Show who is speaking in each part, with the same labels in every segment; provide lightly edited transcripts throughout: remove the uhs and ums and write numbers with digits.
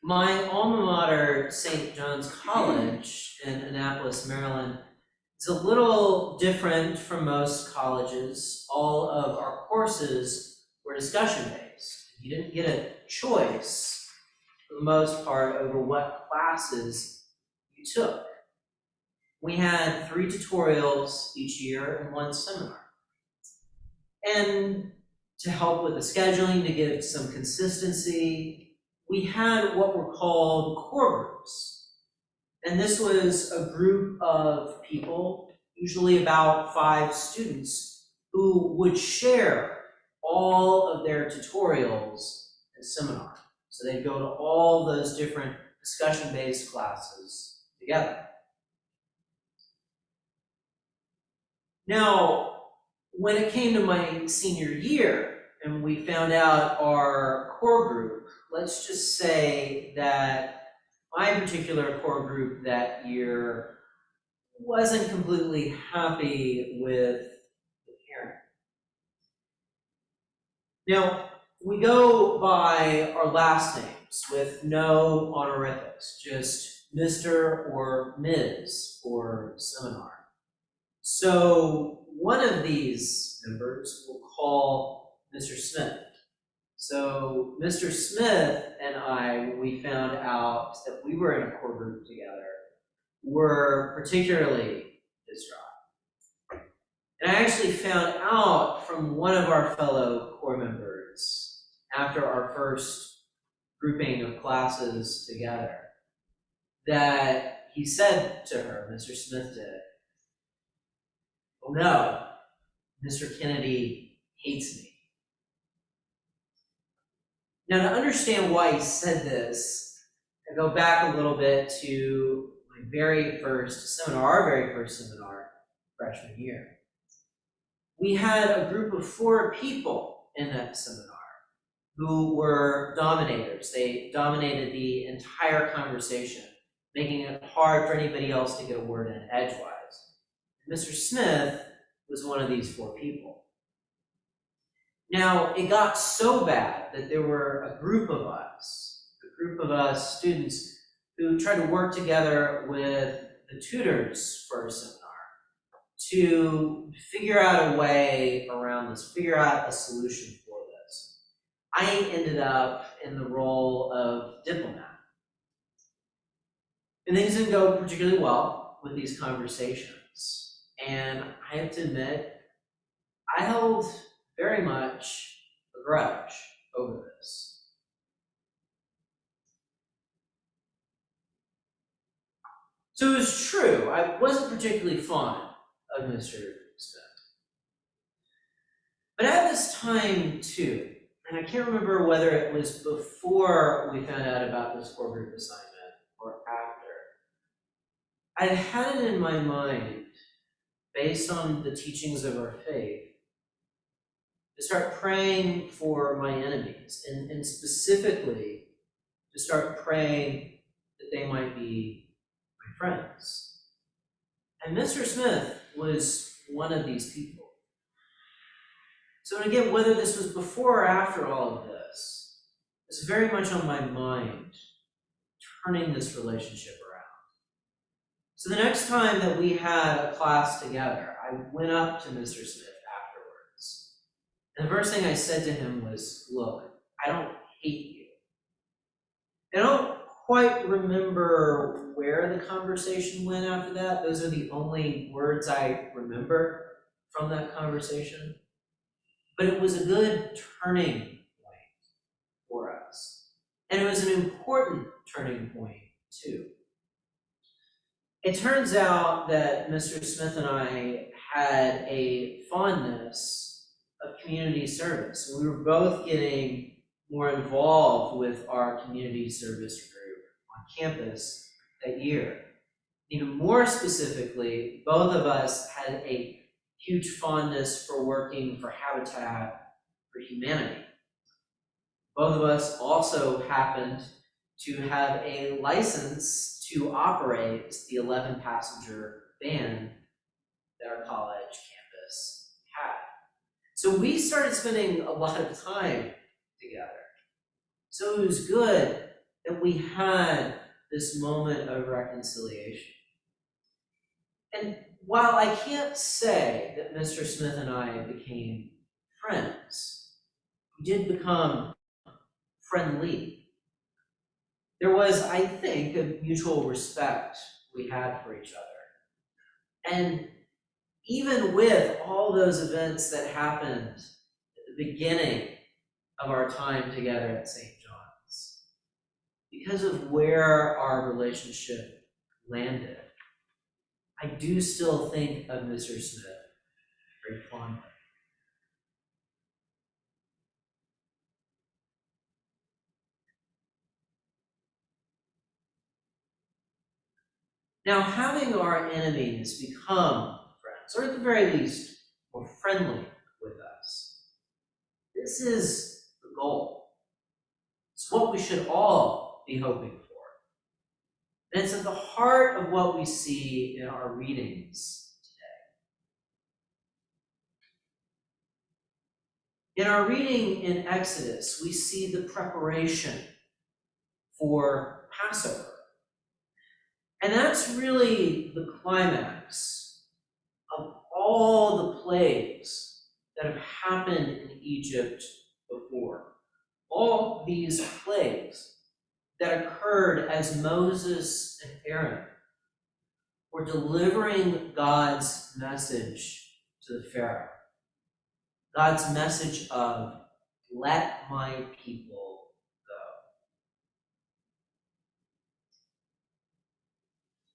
Speaker 1: My alma mater, St. John's College in Annapolis, Maryland, is a little different from most colleges. All of our courses were discussion-based. You didn't get a choice, for the most part, over what classes you took. We had 3 tutorials each year and 1 seminar. And to help with the scheduling, to give some consistency, we had what were called core groups. And this was a group of people, usually about 5 students, who would share all of their tutorials and seminars. So they'd go to all those different discussion-based classes together. Now, when it came to my senior year and we found out our core group, let's just say that my particular core group that year wasn't completely happy with the parent. Now, we go by our last names with no honorifics, just Mr. or Ms. for seminar. So one of these members will call Mr. Smith. So Mr. Smith and I, when we found out that we were in a core group together, were particularly distraught. And I actually found out from one of our fellow core members after our first grouping of classes together that he said to her, Mr. Smith did, "Oh no, Mr. Kennedy hates me." Now, to understand why he said this, I go back a little bit to my very first seminar, our very first seminar, freshman year. We had a group of 4 people in that seminar who were dominators. They dominated the entire conversation, making it hard for anybody else to get a word in edgewise. Mr. Smith was one of these 4 people. Now, it got so bad that there were a group of us students, who tried to work together with the tutors for our seminar to figure out a way around this, figure out a solution for this. I ended up in the role of diplomat. And things didn't go particularly well with these conversations. And I have to admit, I held very much a grudge over this. So it was true, I wasn't particularly fond of Mr. Smith. But at this time too, and I can't remember whether it was before we found out about this core group assignment or after, I had it in my mind, based on the teachings of our faith, to start praying for my enemies, and specifically to start praying that they might be my friends. And Mr. Smith was one of these people. So again, whether this was before or after all of this, it's very much on my mind, turning this relationship around. So the next time that we had a class together, I went up to Mr. Smith afterwards. And the first thing I said to him was, "Look, I don't hate you." And I don't quite remember where the conversation went after that. Those are the only words I remember from that conversation. But it was a good turning point for us. And it was an important turning point, too. It turns out that Mr. Smith and I had a fondness of community service. We were both getting more involved with our community service group on campus that year. Even more specifically, both of us had a huge fondness for working for Habitat for Humanity. Both of us also happened to have a license to operate the 11-passenger van that our college campus had. So we started spending a lot of time together. So it was good that we had this moment of reconciliation. And while I can't say that Mr. Smith and I became friends, we did become friendly. There was, I think, a mutual respect we had for each other. And even with all those events that happened at the beginning of our time together at St. John's, because of where our relationship landed, I do still think of Mr. Smith very fondly. Now, having our enemies become friends, or at the very least, more friendly with us, this is the goal. It's what we should all be hoping for. And it's at the heart of what we see in our readings today. In our reading in Exodus, we see the preparation for Passover. And that's really the climax of all the plagues that have happened in Egypt before. All these plagues that occurred as Moses and Aaron were delivering God's message to the Pharaoh. God's message of, let my people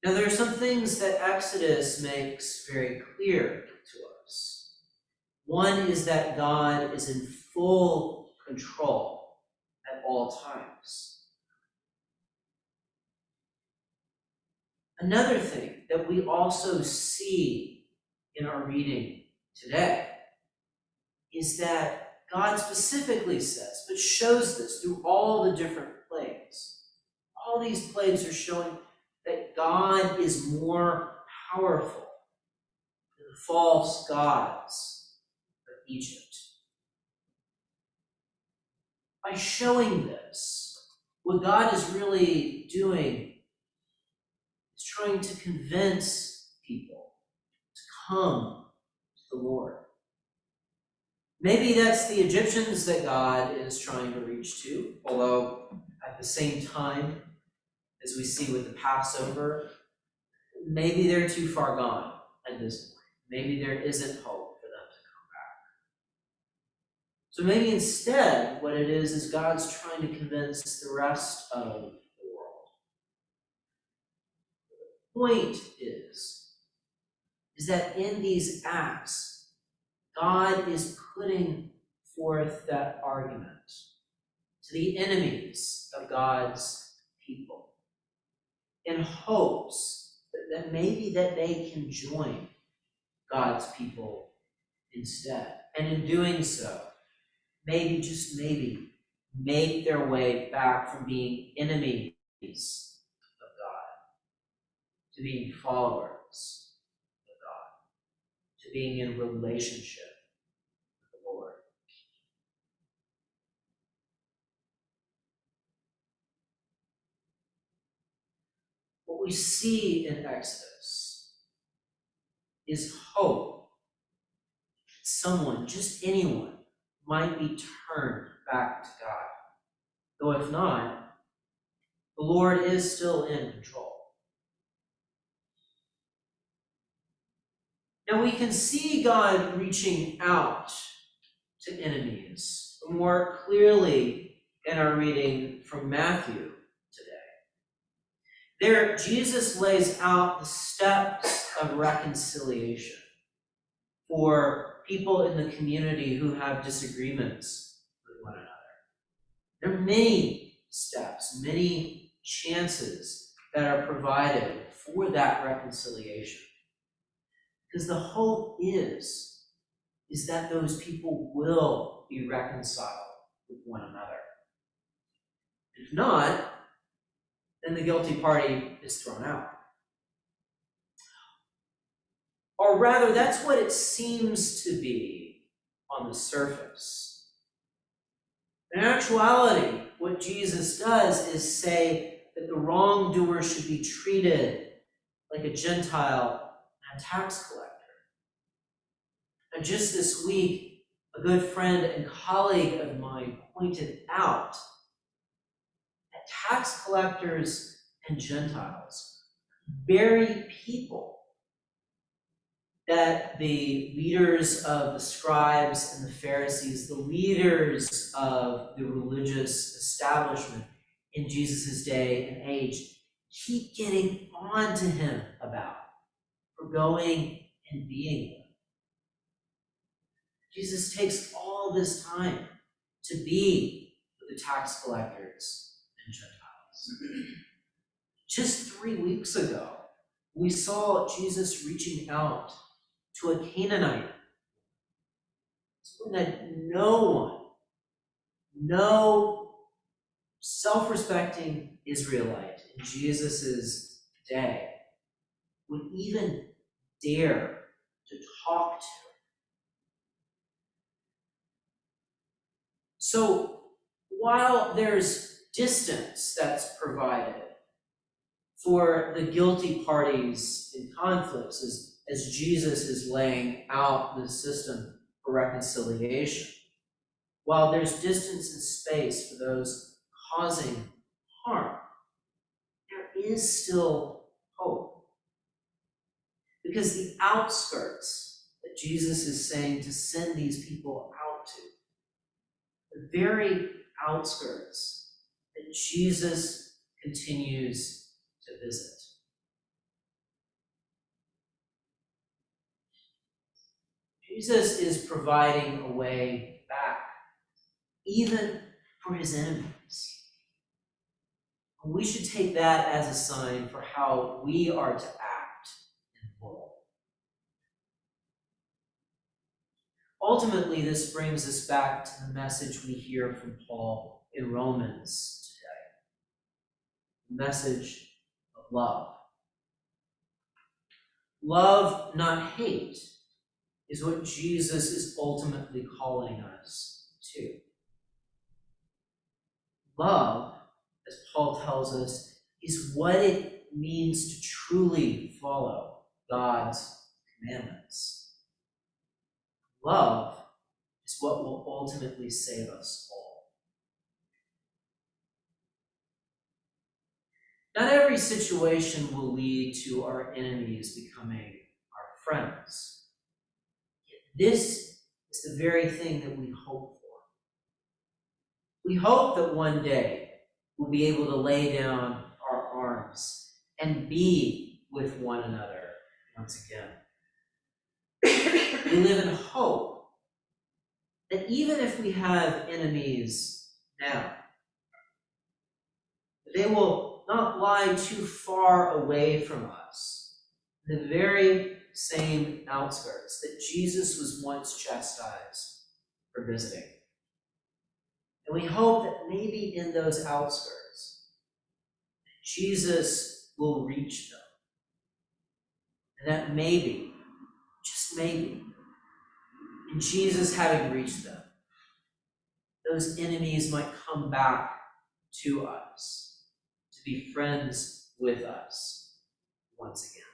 Speaker 1: go. Now, there are some things that Exodus makes very clear to us. One is that God is in full control at all times. Another thing that we also see in our reading today is that God specifically says, but shows this through all the different plagues. All these plagues are showing that God is more powerful than the false gods of Egypt. By showing this, what God is really doing is trying to convince people to come to the Lord. Maybe that's the Egyptians that God is trying to reach to, although at the same time, as we see with the Passover, maybe they're too far gone at this point. Maybe there isn't hope for them to come back. So maybe instead, what it is God's trying to convince the rest of the world. The point is that in these acts, God is putting forth that argument to the enemies of God's people in hopes that maybe that they can join God's people instead. And in doing so, maybe, just maybe, make their way back from being enemies of God to being followers of God, to being in relationship with the Lord. What we see in Exodus is hope that someone, just anyone, might be turned back to God. Though if not, the Lord is still in control. Now we can see God reaching out to enemies more clearly in our reading from Matthew today. There, Jesus lays out the steps of reconciliation for people in the community who have disagreements with one another. There are many steps, many chances that are provided for that reconciliation. Because the hope is that those people will be reconciled with one another. If not, then the guilty party is thrown out. Or rather, that's what it seems to be on the surface. In actuality, what Jesus does is say that the wrongdoer should be treated like a Gentile and a tax collector. And just this week, a good friend and colleague of mine pointed out that tax collectors and Gentiles, very people that the leaders of the scribes and the Pharisees, the leaders of the religious establishment in Jesus' day and age, keep getting on to him about for going and being with. Jesus takes all this time to be with the tax collectors and Gentiles. Just 3 weeks ago, we saw Jesus reaching out to a Canaanite, someone that no self-respecting Israelite in Jesus' day would even dare to talk to. So while there's distance that's provided for the guilty parties in conflicts as Jesus is laying out the system for reconciliation, while there's distance and space for those causing harm, there is still hope. Because the outskirts that Jesus is saying to send these people out to, the very outskirts that Jesus continues to visit. Jesus is providing a way back, even for his enemies. We should take that as a sign for how we are to act in the world. Ultimately, this brings us back to the message we hear from Paul in Romans today. The message of love. Love, not hate, is what Jesus is ultimately calling us to. Love, as Paul tells us, is what it means to truly follow God's commandments. Love is what will ultimately save us all. Not every situation will lead to our enemies becoming our friends. This is the very thing that we hope for. We hope that one day we'll be able to lay down our arms and be with one another once again. We live in hope that even if we have enemies now, they will not lie too far away from us, the very same outskirts that Jesus was once chastised for visiting. And we hope that maybe in those outskirts, Jesus will reach them. And that maybe, just maybe, in Jesus having reached them, those enemies might come back to us, to be friends with us once again.